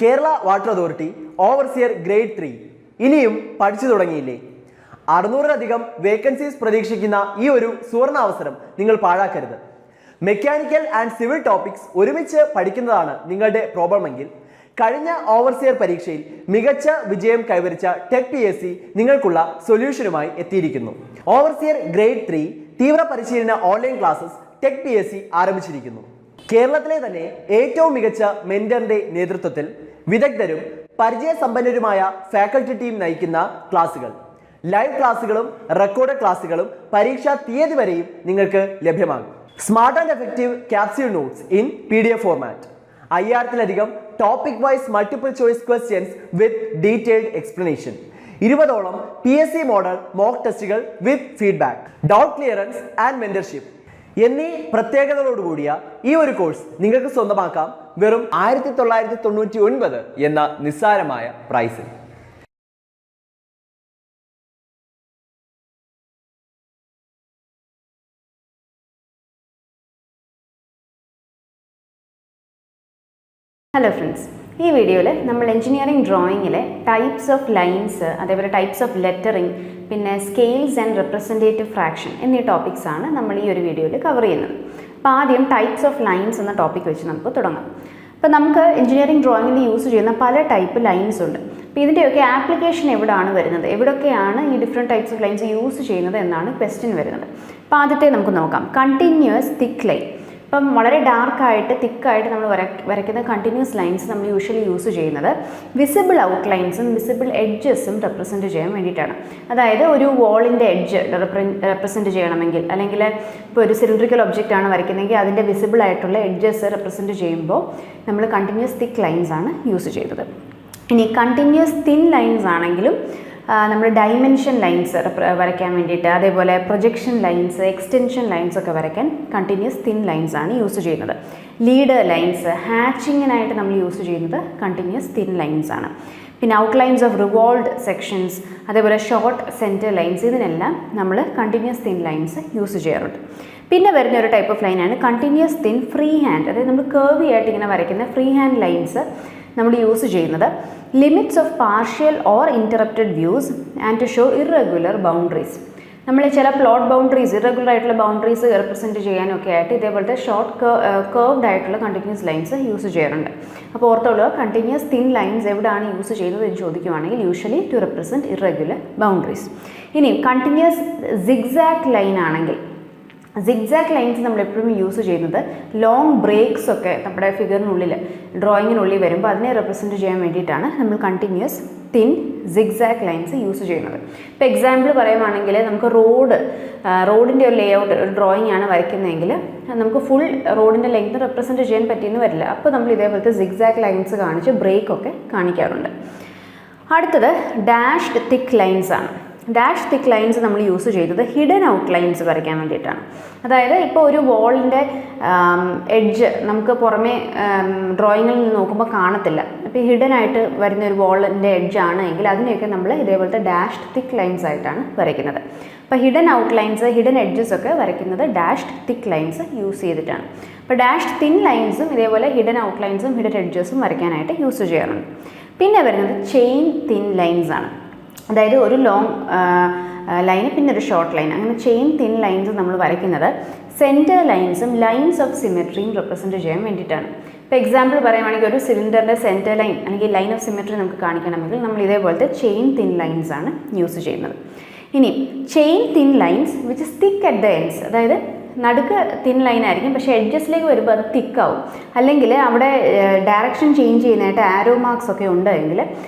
Kerala water authority overseer grade 3 ഇനിയും പഠിച്ചു തുടങ്ങിയില്ലേ? 600-ലധികം വേക്കൻസീസ് പ്രതീക്ഷിക്കുന്ന ഈ ഒരു സുവർണ അവസരം നിങ്ങൾ പാഴാക്കരുത്. മെക്കാനിക്കൽ ആൻഡ് സിവിൽ ടോപ്പിക്സ് ഒരുമിച്ച് പഠിക്കുന്നതാണ് നിങ്ങളുടെ പ്രോബ്ലമെങ്കിൽ കഴിഞ്ഞ ഓവർസിയർ പരീക്ഷയിൽ മികച്ച വിജയം കൈവരിച്ച ടെക് PSC നിങ്ങൾക്കുള്ള സൊല്യൂഷനുമായി എത്തിയിരിക്കുന്നു. ഓവർസിയർ ഗ്രേഡ് 3 തീവ്ര പരിശീലന ഓൺലൈൻ ക്ലാസ്സസ് ടെക് PSC ആരംഭിച്ചിരിക്കുന്നു. കേരളത്തിലെ തന്നെ ഏറ്റവും മികച്ച മെന്ററിന്റെ നേതൃത്വത്തിൽ വിദഗ്ധരും പരിചയസമ്പന്നരുമായ ഫാക്കൽറ്റി ടീം നയിക്കുന്ന ക്ലാസുകൾ, ലൈവ് ക്ലാസുകളും റെക്കോർഡ് ക്ലാസുകളും പരീക്ഷാ തീയതി വരെയും നിങ്ങൾക്ക് ലഭ്യമാകും. Smart and effective capsule notes in PDF format, 5000-ലധികം topic wise multiple choice questions with detailed explanation, 20ഓളം PSC മോഡൽ മോക്ക് ടെസ്റ്റുകൾ with feedback, doubt clearance and mentorship എന്നീ പ്രത്യേകതകളോടുകൂടിയ ഈ ഒരു കോഴ്സ് നിങ്ങൾക്ക് സ്വന്തമാക്കാം വെറും 1999 എന്ന നിസ്സാരമായ പ്രൈസിൽ. ഹലോ ഫ്രണ്ട്സ്, ഈ വീഡിയോയിൽ നമ്മൾ എഞ്ചിനീയറിംഗ് ഡ്രോയിങ്ങിലെ ടൈപ്സ് ഓഫ് ലൈൻസ്, അതേപോലെ ടൈപ്സ് ഓഫ് ലെറ്ററിംഗ്, പിന്നെ സ്കെയിൽസ് ആൻഡ് റെപ്രസെൻറ്റേറ്റീവ് ഫ്രാക്ഷൻ എന്നീ ടോപ്പിക്സാണ് നമ്മൾ ഈ ഒരു വീഡിയോയിൽ കവർ ചെയ്യുന്നത്. അപ്പോൾ ആദ്യം ടൈപ്സ് ഓഫ് ലൈൻസ് എന്ന ടോപ്പിക് വെച്ച് നമുക്ക് തുടങ്ങാം. അപ്പോൾ നമുക്ക് എഞ്ചിനീയറിംഗ് ഡ്രോയിങ്ങിൽ യൂസ് ചെയ്യുന്ന പല ടൈപ്പ് ലൈൻസ് ഉണ്ട്. അപ്പോൾ ഇതിൻ്റെയൊക്കെ ആപ്ലിക്കേഷൻ എവിടെയാണ് വരുന്നത്, എവിടെയൊക്കെയാണ് ഈ different types of lines use ചെയ്യുന്നത് എന്നാണ് ക്വസ്റ്റ്യൻ വരുന്നത്. അപ്പോൾ ആദ്യത്തെ നമുക്ക് നോക്കാം, കണ്ടിന്യൂസ് തിക്ക് ലൈൻ. ഇപ്പം വളരെ ഡാർക്കായിട്ട് തിക്കായിട്ട് നമ്മൾ വരയ്ക്കുന്ന കണ്ടിന്യൂസ് ലൈൻസ് നമ്മൾ യൂഷ്വലി യൂസ് ചെയ്യുന്നത് വിസിബിൾ ഔട്ട്ലൈൻസും വിസിബിൾ എഡ്ജസും റെപ്രസെൻറ്റ് ചെയ്യാൻ വേണ്ടിയിട്ടാണ്. അതായത് ഒരു വാളിൻ്റെ എഡ്ജ് റെപ്രസെൻറ്റ് ചെയ്യണമെങ്കിൽ, അല്ലെങ്കിൽ ഇപ്പോൾ ഒരു സിലിണ്ടറിക്കൽ ഒബ്ജക്റ്റ് ആണ് വരയ്ക്കുന്നതെങ്കിൽ അതിൻ്റെ വിസിബിൾ ആയിട്ടുള്ള എഡ്ജസ് റെപ്രസെൻറ്റ് ചെയ്യുമ്പോൾ നമ്മൾ കണ്ടിന്യൂസ് തിക്ക് ലൈൻസ് ആണ് യൂസ് ചെയ്തത്. ഇനി കണ്ടിന്യൂസ് തിൻ ലൈൻസ് ആണെങ്കിലും നമ്മൾ ഡൈമെൻഷൻ ലൈൻസ് വരയ്ക്കാൻ വേണ്ടിയിട്ട്, അതേപോലെ പ്രൊജക്ഷൻ ലൈൻസ്, എക്സ്റ്റൻഷൻ ലൈൻസ് ഒക്കെ വരയ്ക്കാൻ കണ്ടിന്യൂസ് തിൻ ലൈൻസ് ആണ് യൂസ് ചെയ്യുന്നത്. ലീഡർ ലൈൻസ്, ഹാച്ചിങ്ങിനായിട്ട് നമ്മൾ യൂസ് ചെയ്യുന്നത് കണ്ടിന്യൂസ് തിൻ ലൈൻസ് ആണ്. പിന്നെ ഔട്ട്ലൈൻസ് ഓഫ് റിവോൾവ്ഡ് സെക്ഷൻസ്, അതേപോലെ ഷോർട്ട് സെൻറ്റർ ലൈൻസ്, ഇതിനെല്ലാം നമ്മൾ കണ്ടിന്യൂസ് തിൻ ലൈൻസ് യൂസ് ചെയ്യാറുണ്ട്. പിന്നെ വരുന്ന ഒരു ടൈപ്പ് ഓഫ് ലൈനാണ് കണ്ടിന്യൂസ് തിൻ ഫ്രീ ഹാൻഡ്. അതായത് നമ്മൾ കേർവി ആയിട്ട് ഇങ്ങനെ വരയ്ക്കുന്ന ഫ്രീ ഹാൻഡ് ലൈൻസ് നമ്മൾ യൂസ് ചെയ്യുന്നത് limits of partial or interrupted views and to show irregular boundaries. നമ്മൾ ചില പ്ലോട്ട് ബൗണ്ടറീസ്, ഇറഗുലർ ആയിട്ടുള്ള ബൗണ്ടറീസ് റെപ്രസെൻറ്റ് ചെയ്യാനൊക്കെ ആയിട്ട് ഇതേപോലത്തെ ഷോർട്ട് കേർവ്ഡ് ആയിട്ടുള്ള കണ്ടിന്യൂസ് ലൈൻസ് യൂസ് ചെയ്യാറുണ്ട്. അപ്പോൾ ഓർത്തോളൂ, കണ്ടിന്യൂസ് തിൻ ലൈൻസ് എവിടെയാണ് യൂസ് ചെയ്യുന്നത് എന്ന് ചോദിക്കുവാണെങ്കിൽ usually to represent irregular boundaries. ഇനി കണ്ടിന്യൂസ് സിഗ്സാഗ് ലൈൻ ആണെങ്കിൽ, സിഗ്സാഗ് ലൈൻസ് നമ്മൾ എപ്പോഴും യൂസ് ചെയ്യുന്നത് ലോങ് ബ്രേക്സ് ഒക്കെ നമ്മുടെ ഫിഗറിനുള്ളിൽ, ഡ്രോയിങ്ങിനുള്ളിൽ വരുമ്പോൾ അതിനെ റെപ്രസെൻറ്റ് ചെയ്യാൻ വേണ്ടിയിട്ടാണ് നമ്മൾ continuous thin zigzag lines use ചെയ്യുന്നത്. ഇപ്പോൾ എക്സാമ്പിൾ പറയുവാണെങ്കിൽ നമുക്ക് റോഡിൻ്റെ ഒരു ലേഔട്ട്, ഒരു ഡ്രോയിങ് ആണ് വരയ്ക്കുന്നതെങ്കിൽ നമുക്ക് ഫുൾ റോഡിൻ്റെ ലെങ്ത് റെപ്രസെൻറ്റ് ചെയ്യാൻ പറ്റിയെന്ന് വരില്ല. അപ്പോൾ നമ്മൾ ഇതേപോലത്തെ സിഗ്സാഗ് ലൈൻസ് കാണിച്ച് ബ്രേക്കൊക്കെ കാണിക്കാറുണ്ട്. അടുത്തത് ഡാഷ്ഡ് തിക്ക് ലൈൻസ് ആണ്. ഡാഷ് തിക്ക് ലൈൻസ് നമ്മൾ യൂസ് ചെയ്തത് ഹിഡൻ ഔട്ട് ലൈൻസ് വരയ്ക്കാൻ വേണ്ടിയിട്ടാണ്. അതായത് ഇപ്പോൾ ഒരു വാളിൻ്റെ എഡ്ജ് നമുക്ക് പുറമേ ഡ്രോയിങ്ങിൽ നിന്ന് നോക്കുമ്പോൾ കാണത്തില്ല. അപ്പോൾ ഹിഡൻ ആയിട്ട് വരുന്ന ഒരു വാളിൻ്റെ എഡ്ജ് ആണ് എങ്കിൽ അതിനെയൊക്കെ നമ്മൾ ഇതേപോലത്തെ ഡാഷ്ഡ് തിക്ക് ലൈൻസ് ആയിട്ടാണ് വരയ്ക്കുന്നത്. അപ്പോൾ hidden out lines, hidden edges ഒക്കെ വരയ്ക്കുന്നത് ഡാഷ്ഡ് തിക്ക് ലൈൻസ് യൂസ് ചെയ്തിട്ടാണ്. അപ്പോൾ ഡാഷ്ഡ് തിൻ ലൈൻസും ഇതേപോലെ ഹിഡൻ ഔട്ട് ലൈൻസും ഹിഡൻ എഡ്ജസും വരയ്ക്കാനായിട്ട് യൂസ് ചെയ്യാറുണ്ട്. പിന്നെ വരുന്നത് ചെയിൻ തിൻ ലൈൻസ് ആണ്. അതായത് ഒരു ലോങ് ലൈന് പിന്നെ ഒരു ഷോർട്ട് ലൈൻ, അങ്ങനെ ചെയിൻ തിൻ ലൈൻസ് നമ്മൾ വരയ്ക്കുന്നത് സെൻറ്റർ ലൈൻസും ലൈൻസ് ഓഫ് സിമെട്രിയും റെപ്രസെൻറ്റ് ചെയ്യാൻ വേണ്ടിയിട്ടാണ്. ഇപ്പോൾ എക്സാമ്പിൾ പറയുകയാണെങ്കിൽ ഒരു സിലിണ്ടറിൻ്റെ സെൻറ്റർ ലൈൻ അല്ലെങ്കിൽ ലൈൻ ഓഫ് സിമെട്രി നമുക്ക് കാണിക്കണമെങ്കിൽ നമ്മൾ ഇതേപോലത്തെ ചെയിൻ തിൻ ലൈൻസ് ആണ് യൂസ് ചെയ്യുന്നത്. ഇനി chain thin lines which is thick at the ends, അതായത് നടുക്ക് തിൻ ലൈൻ ആയിരിക്കും, പക്ഷേ എഡ്ജസിലേക്ക് വരുമ്പോൾ അത് തിക്കാവും, അല്ലെങ്കിൽ അവിടെ ഡയറക്ഷൻ ചേഞ്ച് ചെയ്യാനായിട്ട് ആരോ മാർക്സ് ഒക്കെ ഉണ്ടെങ്കിൽ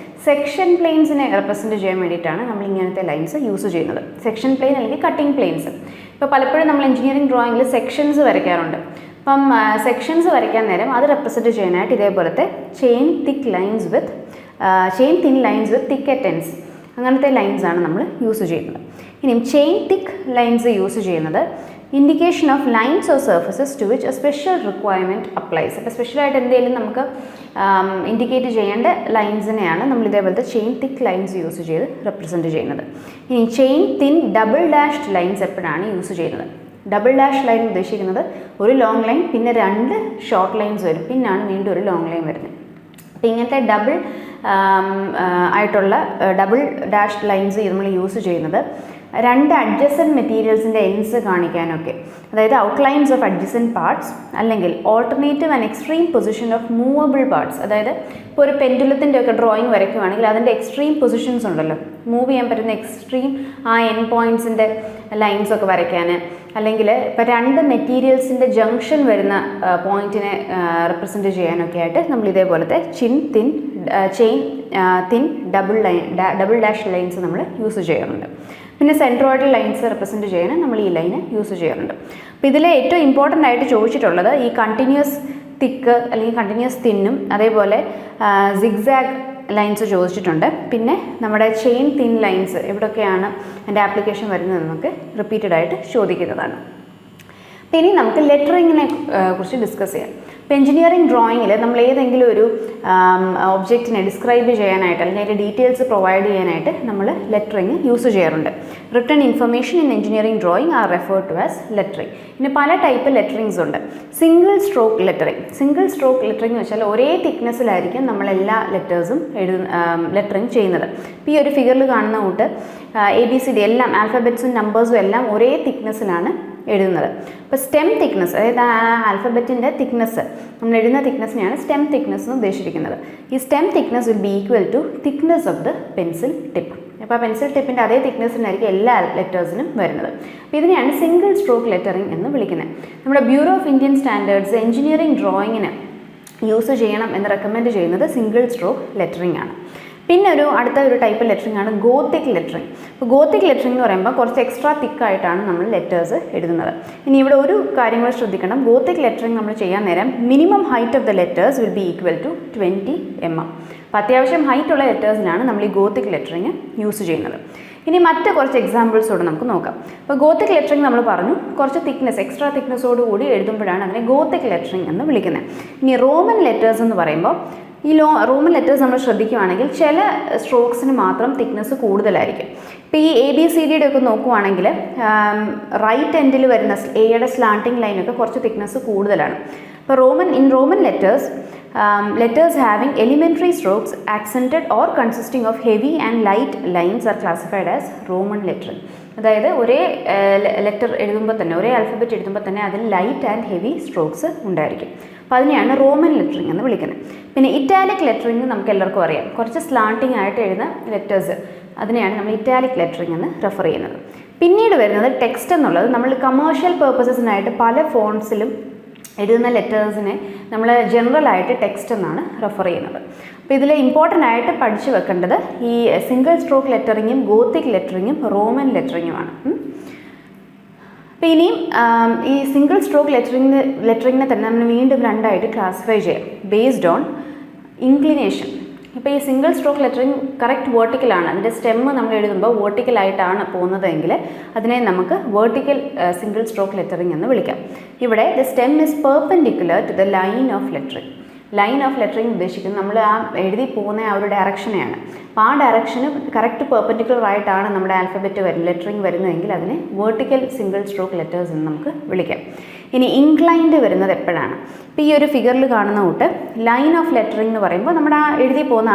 സെക്ഷൻ പ്ലെയിൻസിനെ റെപ്രസെൻറ്റ് ചെയ്യാൻ വേണ്ടിയിട്ടാണ് നമ്മൾ ഇങ്ങനത്തെ ലൈൻസ് യൂസ് ചെയ്യുന്നത്. സെക്ഷൻ പ്ലെയിൻ അല്ലെങ്കിൽ കട്ടിംഗ് പ്ലെയിൻസ്. ഇപ്പോൾ പലപ്പോഴും നമ്മൾ എഞ്ചിനീയറിംഗ് ഡ്രോയിങ്ങിൽ സെക്ഷൻസ് വരയ്ക്കാറുണ്ട്. അപ്പം സെക്ഷൻസ് വരയ്ക്കാൻ നേരം അത് റെപ്രസെൻറ്റ് ചെയ്യാനായിട്ട് ഇതേപോലത്തെ chain thin lines with thick at ends, അങ്ങനത്തെ ലൈൻസാണ് നമ്മൾ യൂസ് ചെയ്യുന്നത്. ഇനിയും ചെയിൻ തിക്ക് ലൈൻസ് യൂസ് ചെയ്യുന്നത് indication of lines or surfaces to which a special requirement applies. അപ്പോൾ സ്പെഷ്യലായിട്ട് എന്തെങ്കിലും നമുക്ക് ഇൻഡിക്കേറ്റ് ചെയ്യേണ്ട ലൈൻസിനെയാണ് നമ്മൾ ഇതേപോലത്തെ ചെയിൻ തിക്ക് ലൈൻസ് യൂസ് ചെയ്ത് റെപ്രസെൻറ്റ് ചെയ്യുന്നത്. ഇനി chain thin double dashed lines എപ്പോഴാണ് യൂസ് ചെയ്യുന്നത്? ഡബിൾ ഡാഷ് ലൈൻ ഉദ്ദേശിക്കുന്നത് ഒരു ലോങ് ലൈൻ പിന്നെ രണ്ട് ഷോർട്ട് ലൈൻസ് വരും, പിന്നാണ് വീണ്ടും ഒരു ലോങ് ലൈൻ വരുന്നത്. അപ്പോൾ ഇങ്ങനത്തെ ആയിട്ടുള്ള ഡബിൾ ഡാഷ് ലൈൻസ് നമ്മൾ യൂസ് ചെയ്യുന്നത് രണ്ട് അഡ്ജസൻറ്റ് മെറ്റീരിയൽസിൻ്റെ എൻഡ്സ് കാണിക്കാനൊക്കെ, അതായത് ഔട്ട്ലൈൻസ് ഓഫ് അഡ്ജസൻറ്റ് പാർട്സ് അല്ലെങ്കിൽ alternative and extreme position of movable parts. അതായത് ഇപ്പോൾ ഒരു പെൻഡുലത്തിൻ്റെ ഒക്കെ ഡ്രോയിങ് വരയ്ക്കുകയാണെങ്കിൽ അതിൻ്റെ എക്സ്ട്രീം പൊസിഷൻസ് ഉണ്ടല്ലോ, മൂവ് ചെയ്യാൻ പറ്റുന്ന എക്സ്ട്രീം ആ എൻ പോയിൻറ്റ്സിൻ്റെ ലൈൻസ് ഒക്കെ വരയ്ക്കാൻ, അല്ലെങ്കിൽ ഇപ്പോൾ രണ്ട് മെറ്റീരിയൽസിൻ്റെ ജംഗ്ഷൻ വരുന്ന പോയിൻറ്റിനെ റെപ്രസെൻറ്റ് ചെയ്യാനൊക്കെ ആയിട്ട് നമ്മൾ ഇതേപോലത്തെ chain thin double dash lines നമ്മൾ യൂസ് ചെയ്യാറുണ്ട്. പിന്നെ സെൻട്രോയിഡൽ ലൈൻസ് റെപ്രസെൻറ്റ് ചെയ്യാൻ നമ്മൾ ഈ ലൈന് യൂസ് ചെയ്യാറുണ്ട്. അപ്പോൾ ഇതിൽ ഏറ്റവും ഇമ്പോർട്ടൻ്റ് ആയിട്ട് ചോദിച്ചിട്ടുള്ളത് ഈ കണ്ടിന്യൂസ് തിക്ക് അല്ലെങ്കിൽ കണ്ടിന്യൂസ് തിന്നും അതേപോലെ സിഗ്സാഗ് ലൈൻസ് ചോദിച്ചിട്ടുണ്ട്. പിന്നെ നമ്മുടെ ചെയിൻ തിൻ ലൈൻസ് എവിടെയൊക്കെയാണ് എൻ്റെ ആപ്ലിക്കേഷൻ വരുന്നത് നമുക്ക് റിപ്പീറ്റഡ് ആയിട്ട് ചോദിക്കുന്നതാണ്. അപ്പോൾ ഇനി നമുക്ക് ലെറ്ററിങ്ങിനെ കുറിച്ച് ഡിസ്കസ് ചെയ്യാം. ഇപ്പോൾ എഞ്ചിനീയറിംഗ് ഡ്രോയിങ്ങിൽ നമ്മൾ ഏതെങ്കിലും ഒരു ഒബ്ജക്റ്റിനെ ഡിസ്ക്രൈബ് ചെയ്യാനായിട്ട് അല്ലെങ്കിൽ അതിൻ്റെ ഡീറ്റെയിൽസ് പ്രൊവൈഡ് ചെയ്യാനായിട്ട് നമ്മൾ ലെറ്ററിങ് യൂസ് ചെയ്യാറുണ്ട്. Written information in engineering drawing are referred to as lettering. പിന്നെ പല ടൈപ്പ് ലെറ്ററിങ്സ് ഉണ്ട്. Single stroke lettering. Single stroke lettering എന്ന് വെച്ചാൽ ഒരേ തിക്നെസ്സിലായിരിക്കും നമ്മളെല്ലാ ലെറ്റേഴ്സും ലെറ്ററിങ് ചെയ്യുന്നത്. ഇപ്പോൾ ഈ ഒരു ഫിഗറിൽ കാണുന്ന കൂട്ട് ABCD എല്ലാം ആൽഫബറ്റ്സും നമ്പേഴ്സും എല്ലാം ഒരേ തിക്നെസ്സിലാണ് എഴുതുന്നത്. ഇപ്പോൾ സ്റ്റെം തിക്നെസ്, അതായത് ആ ആൽഫബറ്റിൻ്റെ തിക്നെസ്, നമ്മൾ എഴുതുന്ന തിക്നെസ്സിനെയാണ് സ്റ്റെം തിക്നെസ് എന്ന് ഉദ്ദേശിക്കുന്നത്. ഈ stem thickness will be equal to thickness of the pencil tip. അപ്പോൾ ആ പെൻസിൽ ടിപ്പിൻ്റെ അതേ തിക്നെസ്സിനായിരിക്കും എല്ലാ ലെറ്റേഴ്സിനും വരുന്നത്. അപ്പോൾ ഇതിനെയാണ് സിംഗിൾ സ്ട്രോക്ക് ലെറ്ററിങ് എന്ന് വിളിക്കുന്നത്. നമ്മുടെ bureau of Indian standards engineering ഡ്രോയിങ്ങിന് യൂസ് ചെയ്യണം എന്ന് റെക്കമെൻഡ് ചെയ്യുന്നത് സിംഗിൾ സ്ട്രോക്ക് ലെറ്ററിങ് ആണ്. പിന്നെ അടുത്ത ഒരു ടൈപ്പ് ലെറ്ററിംഗ് ആണ് ഗോത്തിക് ലെറ്ററിംഗ്. അപ്പോൾ ഗോത്തിക് ലെറ്ററിംഗ് എന്ന് പറയുമ്പോൾ കുറച്ച് എക്സ്ട്രാ തിക്കായിട്ടാണ് നമ്മൾ ലെറ്റേഴ്സ് എഴുതുന്നത്. ഇനി ഇവിടെ ഒരു കാര്യം കൂടെ ശ്രദ്ധിക്കണം. ഗോത്തിക് ലെറ്ററിംഗ് നമ്മൾ ചെയ്യാൻ നേരം minimum height of the letters will be equal to 20 mm. അപ്പോൾ അത്യാവശ്യം ഹൈറ്റ് ഉള്ള ലെറ്റേഴ്സിനാണ് നമ്മൾ ഈ ഗോത്തിക് ലെറ്ററിംഗ് യൂസ് ചെയ്യുന്നത്. ഇനി മറ്റ് കുറച്ച് എക്സാമ്പിൾസോട് നമുക്ക് നോക്കാം. അപ്പോൾ ഗോത്തിക് ലെറ്ററിംഗ് നമ്മൾ പറഞ്ഞു കുറച്ച് തിക്നെസ്, എക്സ്ട്രാ തിക്നെസ്സോട് കൂടി എഴുതുമ്പോഴാണ് അതിനെ ഗോത്തിക് ലെറ്ററിംഗ് എന്ന് വിളിക്കുന്നത്. ഇനി റോമൻ ലെറ്റേഴ്സ് എന്ന് പറയുമ്പോൾ ഈ റോമൻ ലെറ്റേഴ്സ് നമ്മൾ ശ്രദ്ധിക്കുകയാണെങ്കിൽ ചില സ്ട്രോക്സിന് മാത്രം തിക്നെസ് കൂടുതലായിരിക്കും. ഇപ്പോൾ ഈ ABCD ഒക്കെ നോക്കുവാണെങ്കിൽ റൈറ്റ് എൻഡിൽ വരുന്ന എയുടെ സ്ലാൻറ്റിംഗ് ലൈനൊക്കെ കുറച്ച് തിക്നെസ് കൂടുതലാണ്. ഇപ്പോൾ Roman letters having elementary strokes accented or consisting of heavy and light lines are classified as Roman lettering. അതായത് ഒരേ ലെറ്റർ എഴുതുമ്പോൾ തന്നെ, ഒരേ ആൽഫബറ്റ് എഴുതുമ്പോൾ തന്നെ അതിൽ ലൈറ്റ് ആൻഡ് ഹെവി സ്ട്രോക്സ് ഉണ്ടായിരിക്കും. അപ്പോൾ അതിനെയാണ് റോമൻ ലെറ്ററിംഗ് എന്ന് വിളിക്കുന്നത്. പിന്നെ ഇറ്റാലിക് ലെറ്ററിംഗ് നമുക്ക് എല്ലാവർക്കും അറിയാം, കുറച്ച് സ്ലാൻറ്റിംഗ് ആയിട്ട് എഴുതുന്ന ലെറ്റേഴ്സ്, അതിനെയാണ് നമ്മൾ ഇറ്റാലിക് ലെറ്ററിംഗ് എന്ന് റെഫർ ചെയ്യുന്നത്. പിന്നീട് വരുന്നത് ടെക്സ്റ്റ് എന്നുള്ളത് നമ്മൾ കമേഴ്ഷ്യൽ പേർപ്പസസിനായിട്ട് പല ഫോൺസിലും എഴുതുന്ന ലെറ്റേഴ്സിനെ നമ്മൾ ജനറലായിട്ട് ടെക്സ്റ്റ് എന്നാണ് റെഫർ ചെയ്യുന്നത്. അപ്പോൾ ഇതിൽ ഇമ്പോർട്ടൻ്റ് ആയിട്ട് പഠിച്ചു വെക്കേണ്ടത് ഈ സിംഗിൾ സ്ട്രോക്ക് ലെറ്ററിങ്ങും ഗോത്തിക് ലെറ്ററിങ്ങും റോമൻ ലെറ്ററിങ്ങുമാണ്. അപ്പോൾ ഇനിയും ഈ സിംഗിൾ സ്ട്രോക്ക് ലെറ്ററിങ്ങിനെ തന്നെ നമ്മൾ വീണ്ടും രണ്ടായിട്ട് ക്ലാസിഫൈ ചെയ്യാം ബേസ്ഡ് ഓൺ ഇൻക്ലിനേഷൻ. ഇപ്പോൾ ഈ സിംഗിൾ സ്ട്രോക്ക് ലെറ്ററിങ് കറക്റ്റ് വേർട്ടിക്കലാണ്, അതിൻ്റെ സ്റ്റെമ്മ് നമ്മൾ എഴുതുമ്പോൾ വേർട്ടിക്കലായിട്ടാണ് പോകുന്നതെങ്കിൽ അതിനെ നമുക്ക് വേർട്ടിക്കൽ സിംഗിൾ സ്ട്രോക്ക് ലെറ്ററിങ് എന്ന് വിളിക്കാം. ഇവിടെ the stem is perpendicular to the line of lettering. Line of lettering ഉദ്ദേശിക്കുന്നത് നമ്മൾ ആ എഴുതി പോകുന്ന ആ ഒരു ഡയറക്ഷനെയാണ്. അപ്പോൾ ആ ഡയറക്ഷന് കറക്റ്റ് പെർപെൻഡിക്കുലർ ആയിട്ടാണ് നമ്മുടെ ആൽഫബറ്റ് ലെറ്ററിങ് വരുന്നതെങ്കിൽ അതിനെ വേർട്ടിക്കൽ സിംഗിൾ സ്ട്രോക്ക് ലെറ്റേഴ്സ് എന്ന് നമുക്ക് വിളിക്കാം. ഇനി ഇൻക്ലൈൻഡ് വരുന്നത് എപ്പോഴാണ്? ഇപ്പോൾ ഈ ഒരു ഫിഗറിൽ കാണുന്ന കൂട്ട് ലൈൻ ഓഫ് ലെറ്ററിങ് എന്ന് പറയുമ്പോൾ നമ്മുടെ ആ എഴുതി പോകുന്ന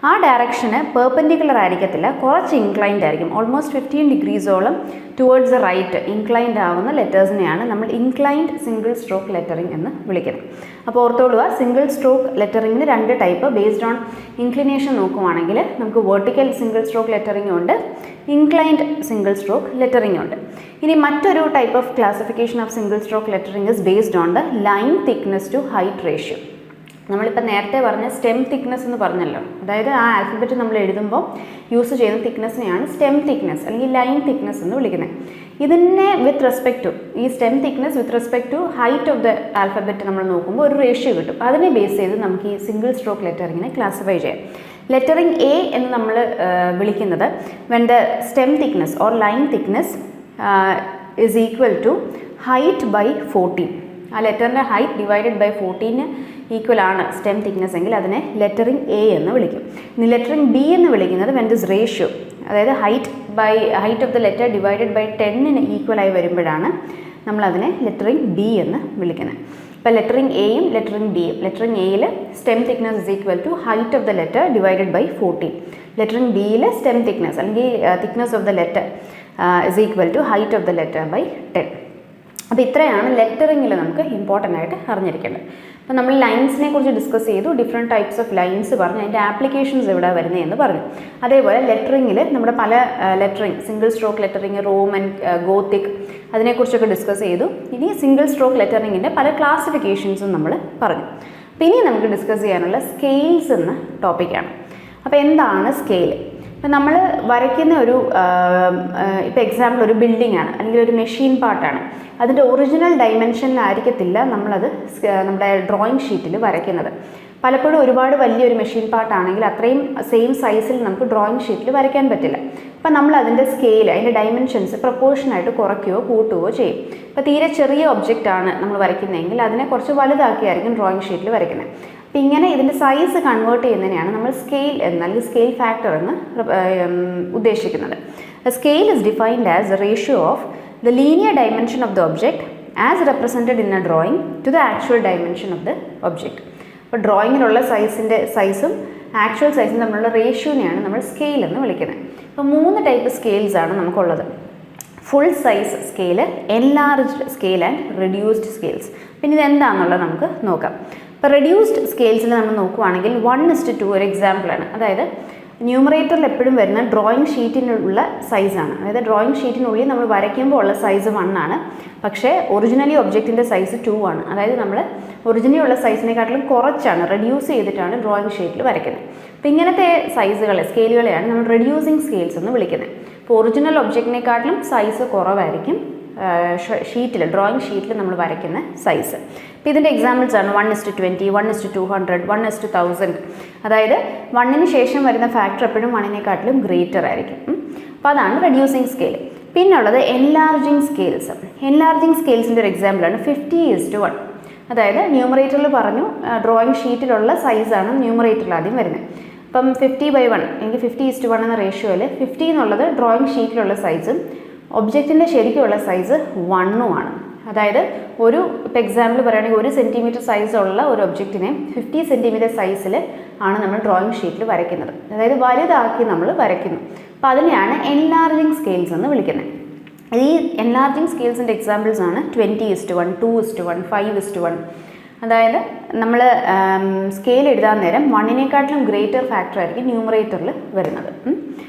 ആ ഡയറക്ഷന് പെർപെൻഡിക്കുലർ ആയിരിക്കത്തില്ല, കുറച്ച് ഇൻക്ലൈൻഡ് ആയിരിക്കും. ഓൾമോസ്റ്റ് 15 ഡിഗ്രീസോളം ടുവേർഡ്സ് ദ റൈറ്റ് ഇൻക്ലൈൻഡ് ആവുന്ന ലെറ്റേഴ്സിനെയാണ് നമ്മൾ ഇൻക്ലൈൻഡ് സിംഗിൾ സ്ട്രോക്ക് ലെറ്ററിങ് എന്ന് വിളിക്കുന്നത്. അപ്പോൾ ഓർത്തോളുക, സിംഗിൾ സ്ട്രോക്ക് ലെറ്ററിങ്ങിന് രണ്ട് ടൈപ്പ്. ബേസ്ഡ് ഓൺ ഇൻക്ലിനേഷൻ നോക്കുവാണെങ്കിൽ നമുക്ക് വെർട്ടിക്കൽ സിംഗിൾ സ്ട്രോക്ക് ലെറ്ററിങ് ഉണ്ട്, ഇൻക്ലൈൻഡ് സിംഗിൾ സ്ട്രോക്ക് ലെറ്ററിങ് ഉണ്ട്. ഇനി മറ്റൊരു type of classification of single stroke lettering is based on the line thickness to height ratio. നമ്മളിപ്പോൾ നേരത്തെ പറഞ്ഞ സ്റ്റെം തിക്നെസ് എന്ന് പറഞ്ഞല്ലോ, അതായത് ആ ആൽഫബറ്റ് നമ്മൾ എഴുതുമ്പോൾ യൂസ് ചെയ്യുന്ന തിക്നെസ്സിനെയാണ് സ്റ്റെം തിക്നെസ് അല്ലെങ്കിൽ ലൈൻ തിക്നെസ് എന്ന് വിളിക്കുന്നത്. ഇതിനെ വിത്ത് റെസ്പെക്ട് ടു ഈ stem thickness with respect to height of the alphabet നമ്മൾ നോക്കുമ്പോൾ ഒരു റേഷ്യോ കിട്ടും. അതിനെ ബേസ് ചെയ്ത് നമുക്ക് ഈ സിംഗിൾ സ്ട്രോക്ക് ലെറ്ററിങ്ങിനെ ക്ലാസിഫൈ ചെയ്യാം. ലെറ്ററിങ് A എന്ന് നമ്മൾ വിളിക്കുന്നത് when the stem thickness or line thickness is equal to height by 14. ആ ലെറ്ററിൻ്റെ ഹൈറ്റ് ഡിവൈഡഡ് ബൈ 14 ഈക്വൽ ആണ് സ്റ്റെം തിക്നെസ് എങ്കിൽ അതിനെ ലെറ്ററിങ് A എന്ന് വിളിക്കും. ഇനി ലെറ്ററിങ് B എന്ന് വിളിക്കുന്നത് വെൻ ദിസ് റേഷ്യോ, അതായത് height of the letter divided by 10 ഈക്വലായി വരുമ്പോഴാണ് നമ്മളതിനെ ലെറ്ററിങ് B എന്ന് വിളിക്കുന്നത്. ഇപ്പോൾ ലെറ്ററിങ് എയും ലെറ്ററിങ് ബിയും. ലെറ്ററിങ് എയിൽ stem thickness is equal to height of the letter divided by 14. Lettering ബിയിൽ സ്റ്റെം തിക്നെസ് അല്ലെങ്കിൽ thickness of the letter is equal to height of the letter by 10. അപ്പോൾ ഇത്രയാണ് ലെറ്ററിങ്ങിൽ നമുക്ക് ഇമ്പോർട്ടൻ്റ് ആയിട്ട് അറിഞ്ഞിരിക്കേണ്ടത്. അപ്പോൾ നമ്മൾ ലൈൻസിനെ കുറിച്ച് ഡിസ്കസ് ചെയ്തു, ഡിഫറെൻറ്റ് ടൈപ്സ് ഓഫ് ലൈൻസ് പറഞ്ഞു, അതിൻ്റെ ആപ്ലിക്കേഷൻസ് എവിടെ വരുന്നതെന്ന് പറഞ്ഞു. അതേപോലെ ലെറ്ററിങ്ങിൽ നമ്മുടെ പല lettering, single stroke lettering, Roman, Gothic, അതിനെക്കുറിച്ചൊക്കെ ഡിസ്കസ് ചെയ്തു. ഇനി സിംഗിൾ സ്ട്രോക്ക് ലെറ്ററിങ്ങിൻ്റെ പല ക്ലാസിഫിക്കേഷൻസും നമ്മൾ പറഞ്ഞു. അപ്പോൾ ഇനി നമുക്ക് ഡിസ്കസ് ചെയ്യാനുള്ള സ്കെയിൽസ് എന്ന ടോപ്പിക്കാണ്. അപ്പോൾ എന്താണ് സ്കെയിൽ? ഇപ്പം നമ്മൾ വരയ്ക്കുന്ന ഒരു ഇപ്പോൾ എക്സാമ്പിൾ ഒരു ബിൽഡിംഗ് ആണ് അല്ലെങ്കിൽ ഒരു മെഷീൻ പാർട്ടാണ്. അതിൻ്റെ ഒറിജിനൽ ഡൈമെൻഷനിലായിരിക്കത്തില്ല നമ്മളത് നമ്മുടെ ഡ്രോയിങ് ഷീറ്റിൽ വരയ്ക്കുന്നത്. പലപ്പോഴും ഒരുപാട് വലിയൊരു മെഷീൻ പാർട്ടാണെങ്കിൽ അത്രയും സെയിം സൈസിൽ നമുക്ക് ഡ്രോയിങ് ഷീറ്റിൽ വരയ്ക്കാൻ പറ്റില്ല. അപ്പം നമ്മൾ അതിൻ്റെ സ്കെയിൽ, അതിൻ്റെ ഡൈമെൻഷൻസ് പ്രപ്പോർഷനായിട്ട് കുറയ്ക്കുകയോ കൂട്ടുകയോ ചെയ്യും. ഇപ്പോൾ തീരെ ചെറിയ ഒബ്ജക്റ്റ് ആണ് നമ്മൾ വരയ്ക്കുന്നതെങ്കിൽ അതിനെ കുറച്ച് വലുതാക്കിയായിരിക്കും ഡ്രോയിങ് ഷീറ്റിൽ വരയ്ക്കുന്നത്. അപ്പം ഇങ്ങനെ ഇതിൻ്റെ സൈസ് കൺവേർട്ട് ചെയ്യുന്നതിനെയാണ് നമ്മൾ സ്കെയിൽ എന്ന് അല്ലെങ്കിൽ സ്കെയിൽ ഫാക്ടർ എന്ന് ഉദ്ദേശിക്കുന്നത്. Scale is defined as a ratio of the linear dimension of the object as represented in a drawing to the actual dimension of the object. അപ്പോൾ ഡ്രോയിങ്ങിലുള്ള സൈസും ആക്ച്വൽ സൈസും തമ്മിലുള്ള റേഷ്യോനെയാണ് നമ്മൾ സ്കെയിൽ എന്ന് വിളിക്കുന്നത്. അപ്പോൾ 3 ടൈപ്പ് സ്കെയിൽസ് ആണ് നമുക്കുള്ളത്. Full size scale, enlarged scale and reduced scales. പിന്നെ ഇതെന്താണെന്നുള്ളത് നമുക്ക് നോക്കാം. ഇപ്പോൾ റെഡ്യൂസ്ഡ് സ്കെയിൽസിൽ നമ്മൾ നോക്കുവാണെങ്കിൽ 1:2 ഒരു എക്സാമ്പിളാണ്. അതായത് ന്യൂമറേറ്ററിൽ എപ്പോഴും വരുന്ന ഡ്രോയിങ് ഷീറ്റിനുള്ള സൈസാണ്. അതായത് ഡ്രോയിങ് ഷീറ്റിനുള്ളിൽ നമ്മൾ വരയ്ക്കുമ്പോൾ ഉള്ള സൈസ് 1 ആണ്, പക്ഷേ ഒറിജിനലി ഒബ്ജക്റ്റിൻ്റെ സൈസ് 2 ആണ്. അതായത് നമ്മൾ ഒറിജിനലി ഉള്ള സൈസിനെക്കാട്ടിലും കുറച്ചാണ്, റെഡ്യൂസ് ചെയ്തിട്ടാണ് ഡ്രോയിങ് ഷീറ്റിൽ വരയ്ക്കുന്നത്. അപ്പോൾ ഇങ്ങനത്തെ സൈസുകളെ, സ്കെയിലുകളെയാണ് നമ്മൾ റെഡ്യൂസിങ് സ്കെയിൽസ് എന്ന് വിളിക്കുന്നത്. ഇപ്പോൾ ഒറിജിനൽ ഒബ്ജക്റ്റിനെക്കാട്ടിലും സൈസ് കുറവായിരിക്കും ഷീറ്റിൽ, ഡ്രോയിങ് ഷീറ്റിൽ നമ്മൾ വരയ്ക്കുന്ന സൈസ്. അപ്പോൾ ഇതിൻ്റെ എക്സാമ്പിൾസ് ആണ് 1:20, 1:200, 1:1000. അതായത് 1-ന് ശേഷം വരുന്ന ഫാക്ടർ എപ്പോഴും 1-നെക്കാട്ടിലും ഗ്രേറ്റർ ആയിരിക്കും. അപ്പോൾ അതാണ് റെഡ്യൂസിങ് സ്കെയിൽ. പിന്നുള്ളത് എൻലാർജിങ് സ്കെയിൽസ്. എൻലാർജിങ് സ്കെയിൽസിൻ്റെ ഒരു എക്സാമ്പിളാണ് 50:1. അതായത് ന്യൂമറേറ്ററിൽ പറഞ്ഞു ഡ്രോയിങ് ഷീറ്റിലുള്ള സൈസാണ് ന്യൂമറേറ്ററിൽ ആദ്യം വരുന്നത്. അപ്പം 50/1 എനിക്ക് 50:1 എന്ന റേഷ്യോയിൽ 50 എന്നുള്ളത് ഡ്രോയിങ് ഷീറ്റിലുള്ള സൈസും ഒബ്ജക്റ്റിൻ്റെ ശരിക്കുള്ള സൈസ് 1ഉമാണ്. അതായത് ഒരു ഇപ്പോൾ എക്സാമ്പിൾ പറയുകയാണെങ്കിൽ 1 സെൻറ്റിമീറ്റർ സൈസുള്ള ഒരു ഒബ്ജക്റ്റിനെ 50 സെൻറ്റിമീറ്റർ സൈസിൽ ആണ് നമ്മൾ ഡ്രോയിങ് ഷീറ്റിൽ വരയ്ക്കുന്നത്. അതായത് വലുതാക്കി നമ്മൾ വരയ്ക്കുന്നു. അപ്പോൾ അതിനെയാണ് എൻലാർജിങ് സ്കെയിൽസ് എന്ന് വിളിക്കുന്നത്. ഈ എൻലാർജിങ് സ്കെയിൽസിൻ്റെ എക്സാമ്പിൾസ് ആണ് 20:1, 2:1, 5:1. അതായത് നമ്മൾ സ്കെയിൽ എഴുതാൻ നേരം 1-നെക്കാട്ടിലും ഗ്രേറ്റർ ഫാക്ടർ ആയിരിക്കും ന്യൂമറേറ്ററിൽ വരുന്നത്.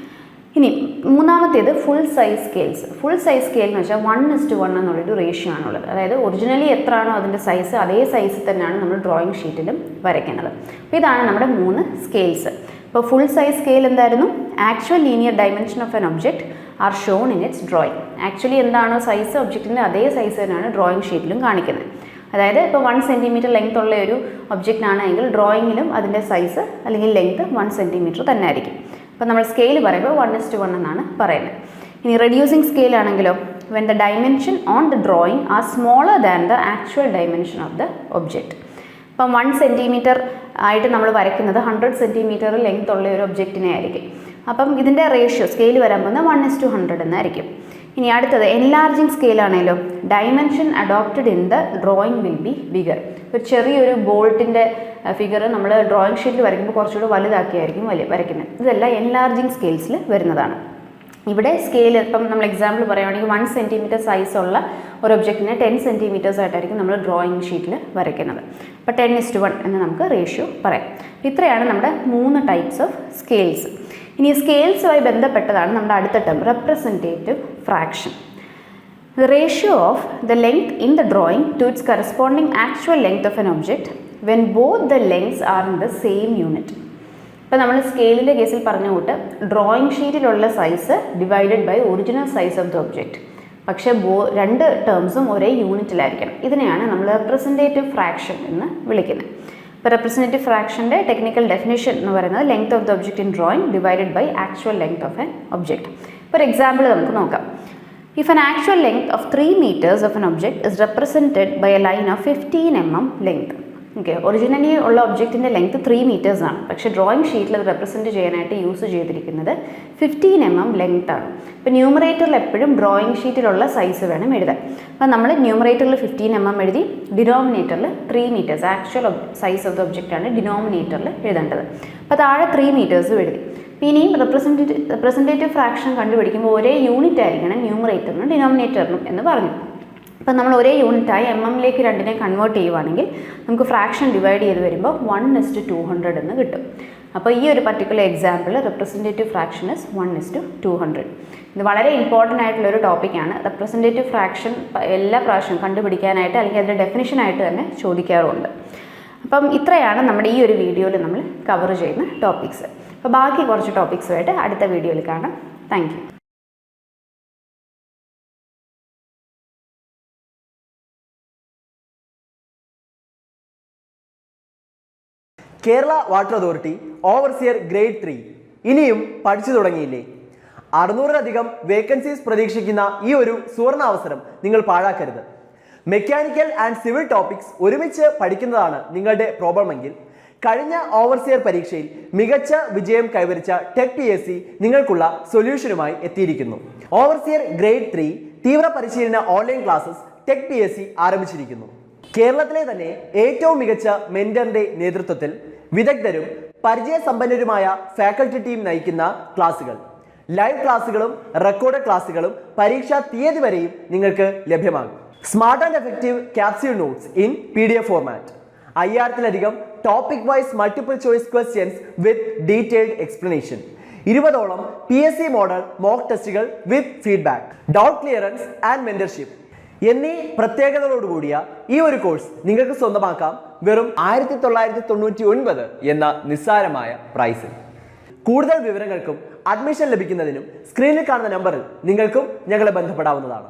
ഇനി മൂന്നാമത്തേത് full size scales. Full size scale എന്ന് വെച്ചാൽ 1:1 എന്നുള്ളൊരു റേഷ്യോ ആണുള്ളത്. അതായത് ഒറിജിനലി എത്രയാണോ അതിൻ്റെ സൈസ് അതേ സൈസിൽ തന്നെയാണ് നമ്മൾ ഡ്രോയിങ് ഷീറ്റിലും വരയ്ക്കുന്നത്. അപ്പോൾ ഇതാണ് നമ്മുടെ 3 സ്കെയിൽസ്. ഇപ്പോൾ ഫുൾ സൈസ് സ്കെയിൽ എന്തായിരുന്നു? Actual linear dimension of an object are shown in its drawing. Actually എന്താണോ സൈസ് ഒബ്ജക്റ്റിൻ്റെ അതേ സൈസ് തന്നെയാണ് ഡ്രോയിങ് ഷീറ്റിലും കാണിക്കുന്നത്. അതായത് ഇപ്പോൾ 1 സെൻറ്റിമീറ്റർ ലെങ്ത് ഉള്ള ഒരു ഒബ്ജക്റ്റ് ആണെങ്കിൽ ഡ്രോയിങ്ങിലും അതിൻ്റെ സൈസ് അല്ലെങ്കിൽ ലെങ്ത് 1 സെൻറ്റിമീറ്റർ തന്നെ ആയിരിക്കും. അപ്പോൾ നമ്മൾ സ്കെയിൽ പറയുമ്പോൾ 1:1 എന്നാണ് പറയുന്നത്. ഇനി റെഡ്യൂസിങ് സ്കെയിൽ ആണെങ്കിലോ, when the dimension on the drawing R smaller than the actual dimension of the object. ഇപ്പം 1 സെൻറ്റിമീറ്റർ ആയിട്ട് നമ്മൾ വരയ്ക്കുന്നത് 100 സെൻറ്റിമീറ്റർ ലെങ്ത് ഉള്ള ഒരു ഒബ്ജക്റ്റിനെ ആയിരിക്കും. അപ്പം ഇതിൻ്റെ റേഷ്യോ സ്കെയിൽ വരാൻ പോകുന്നത് 1:100 എന്നായിരിക്കും. ഇനി അടുത്തത് എൻലാർജിങ് സ്കെയിൽ ആണെങ്കിലും dimension adopted in the drawing will be bigger. ഒരു ചെറിയൊരു ബോൾട്ടിൻ്റെ ഫിഗർ നമ്മൾ ഡ്രോയിങ് ഷീറ്റിൽ വരയ്ക്കുമ്പോൾ കുറച്ചുകൂടി വലുതാക്കിയായിരിക്കും വരയ്ക്കുന്നത്. ഇതെല്ലാം എൻലാർജിങ് സ്കെയിൽസിൽ വരുന്നതാണ്. ഇവിടെ സ്കെയിൽ ഇപ്പം നമ്മൾ എക്സാമ്പിൾ പറയുകയാണെങ്കിൽ 1 സെൻറ്റിമീറ്റർ സൈസുള്ള ഒരു ഒബ്ജക്റ്റിനെ 10 സെൻറ്റിമീറ്റേഴ്സ് ആയിട്ടായിരിക്കും നമ്മൾ ഡ്രോയിങ് ഷീറ്റിൽ വരയ്ക്കുന്നത്. അപ്പോൾ 10:1 എന്ന് നമുക്ക് റേഷ്യോ പറയാം. ഇത്രയാണ് നമ്മുടെ 3 ടൈപ്സ് ഓഫ് സ്കെയിൽസ്. ഇനി സ്കെയിൽസുമായി ബന്ധപ്പെട്ടതാണ് നമ്മുടെ അടുത്ത term representative fraction. The ratio of the length in the drawing to its corresponding actual length of an object when both the lengths are in the same unit. ഇപ്പോൾ നമ്മൾ സ്കെയിലിൻ്റെ കേസിൽ പറഞ്ഞ കൂട്ട് drawing ഷീറ്റിലുള്ള size divided by original size of the object. പക്ഷേ 2 ടേംസും ഒരേ യൂണിറ്റിലായിരിക്കണം. ഇതിനെയാണ് നമ്മൾ റെപ്രസെൻറ്റേറ്റീവ് ഫ്രാക്ഷൻ എന്ന് വിളിക്കുന്നത്. ഇപ്പോൾ റെപ്രസെൻറ്റേറ്റീവ് ഫ്രാക്ഷൻ്റെ ടെക്നിക്കൽ ഡെഫിനേഷൻ എന്ന് പറയുന്നത് length of the object in drawing divided by actual length of an object. ഇപ്പോൾ ഒരു എക്സാമ്പിൾ നമുക്ക് നോക്കാം. If an actual length of 3 meters of an object is represented by a line of 15 mm length, okay, originally ഉള്ള ഒബ്ജക്റ്റിൻ്റെ length 3 meters ആണ്. പക്ഷേ drawing ഷീറ്റിൽ അത് represent ചെയ്യാനായിട്ട് യൂസ് ചെയ്തിരിക്കുന്നത് 15 mm ലെങ്ത് ആണ്. ഇപ്പോൾ ന്യൂമറേറ്ററിൽ എപ്പോഴും ഡ്രോയിങ് ഷീറ്റിലുള്ള സൈസ് വേണം എഴുതാൻ. അപ്പോൾ നമ്മൾ ന്യൂമറേറ്ററിൽ 15 mm എഴുതി, ഡിനോമിനേറ്ററിൽ 3 meters actual size of the ഒബ്ജക്റ്റാണ് ഡിനോമിനേറ്ററിൽ എഴുതേണ്ടത്. അപ്പോൾ താഴെ 3 meters എഴുതി. ഇനിയും റെപ്രസെൻറ്റേറ്റീവ് ഫ്രാക്ഷൻ കണ്ടുപിടിക്കുമ്പോൾ ഒരേ യൂണിറ്റ് ആയിരിക്കണം ന്യൂമറേറ്ററിനും ഡിനോമിനേറ്ററിനും എന്ന് പറഞ്ഞു. അപ്പോൾ നമ്മൾ ഒരേ യൂണിറ്റായി mmലേക്ക് രണ്ടിനെ കൺവേർട്ട് ചെയ്യുവാണെങ്കിൽ നമുക്ക് ഫ്രാക്ഷൻ ഡിവൈഡ് ചെയ്ത് വരുമ്പോൾ 1:200 എന്ന് കിട്ടും. അപ്പോൾ ഈ ഒരു particular example representative fraction is 1:200. ഇത് വളരെ ഇമ്പോർട്ടൻ്റ് ആയിട്ടുള്ളൊരു ടോപ്പിക്കാണ്. റെപ്രസെൻറ്റേറ്റീവ് ഫ്രാക്ഷൻ എല്ലാ പ്രാവശ്യവും കണ്ടുപിടിക്കാനായിട്ട് അല്ലെങ്കിൽ അതിൻ്റെ ഡെഫിനിഷനായിട്ട് തന്നെ ചോദിക്കാറുണ്ട്. അപ്പം ഇത്രയാണ് നമ്മുടെ ഈ ഒരു വീഡിയോയിൽ നമ്മൾ കവർ ചെയ്യുന്ന ടോപ്പിക്സ്. അപ്പോൾ ബാക്കി കുറച്ച് ടോപ്പിക്സുമായിട്ട് അടുത്ത വീഡിയോയിൽ കാണാം. Thank you. Kerala water authority overseer grade 3 ഇനിയും പഠിച്ചു തുടങ്ങിയില്ലേ? 600-ലധികം വേക്കൻസീസ് പ്രതീക്ഷിക്കുന്ന ഈ ഒരു സുവർണാവസരം നിങ്ങൾ പാഴാക്കരുത്. മെക്കാനിക്കൽ ആൻഡ് സിവിൽ ടോപ്പിക്സ് ഒരുമിച്ച് പഠിക്കുന്നതാണ് നിങ്ങളുടെ പ്രോബ്ലമെങ്കിൽ കഴിഞ്ഞ ഓവർസിയർ പരീക്ഷയിൽ മികച്ച വിജയം കൈവരിച്ച ടെക് PSC നിങ്ങൾക്കുള്ള സൊല്യൂഷനുമായി എത്തിയിരിക്കുന്നു. ഓവർസിയർ ഗ്രേഡ് 3 തീവ്ര പരിശീലന ഓൺലൈൻ ക്ലാസ്സസ് ടെക് PSC ആരംഭിച്ചിരിക്കുന്നു. കേരളത്തിലെ തന്നെ ഏറ്റവും മികച്ച മെന്ററിന്റെ നേതൃത്വത്തിൽ വിദഗ്ധരും പരിചയസമ്പന്നരുമായ ഫാക്കൽറ്റി ടീം നയിക്കുന്ന ക്ലാസുകൾ, ലൈവ് ക്ലാസുകളും റെക്കോർഡ് ക്ലാസുകളും പരീക്ഷാ തീയതി വരെയും നിങ്ങൾക്ക് ലഭ്യമാകും. Smart and effective capsule notes in PDF format, 5000-ലധികം topic wise multiple choice questions with detailed explanation, 20ഓളം PSC മോഡൽ മോക്ക് ടെസ്റ്റുകൾ with feedback, doubt clearance and mentorship എന്നീ പ്രത്യേകതകളോടുകൂടിയ ഈ ഒരു കോഴ്സ് നിങ്ങൾക്ക് സ്വന്തമാക്കാം വെറും 1999 എന്ന നിസ്സാരമായ പ്രൈസിൽ. കൂടുതൽ വിവരങ്ങൾക്കും അഡ്മിഷൻ ലഭിക്കുന്നതിനും സ്ക്രീനിൽ കാണുന്ന നമ്പറിൽ നിങ്ങൾക്കും ഞങ്ങളെ ബന്ധപ്പെടാവുന്നതാണ്.